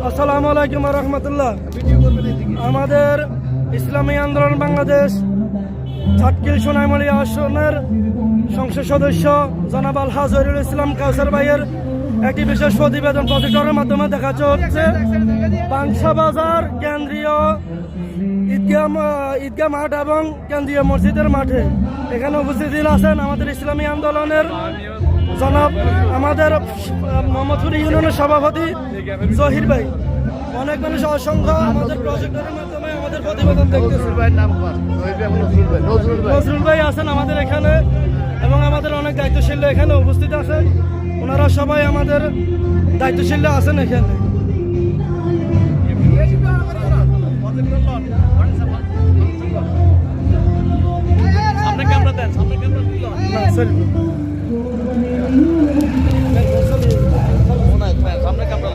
আসসালামু আলাইকুম ওয়া রাহমাতুল্লাহ। আমাদের ইসলামী আন্দোলন বাংলাদেশ ছাটকিল সোনাইমুড়ি আসনের সংসদ সদস্য জনাব আলহাজ জহিরুল ইসলাম কাউসার ভাইয়ের একটি বিশেষ প্রতিবেদন প্রজেক্টরের মাধ্যমে দেখাচ্ছে হচ্ছে পাংশা বাজার কেন্দ্রীয় ঈদগাহ মাঠ এবং কেন্দ্রীয় মসজিদের মাঠে। এখানে উপস্থিত আছেন আমাদের ইসলামী আন্দোলনের জনাব আমাদের মোহাম্মদপুর ইউনিয়নের সভাপতি জহির ভাই। অনেক মানুষ অসংখ্য আমাদের প্রজেক্টরের মাধ্যমে আমাদের প্রতিবেদন দেখতেছে। নজরুল ভাই আছেন আমাদের এখানে এবং আমাদের অনেক দায়িত্বশীল এখানে উপস্থিত আছেন। ওনারা সবাই আমাদের দায়িত্বশীল আছেন এখানে। সামনে ক্যামেরা দেন, সামনে ক্যামেরা দিল না।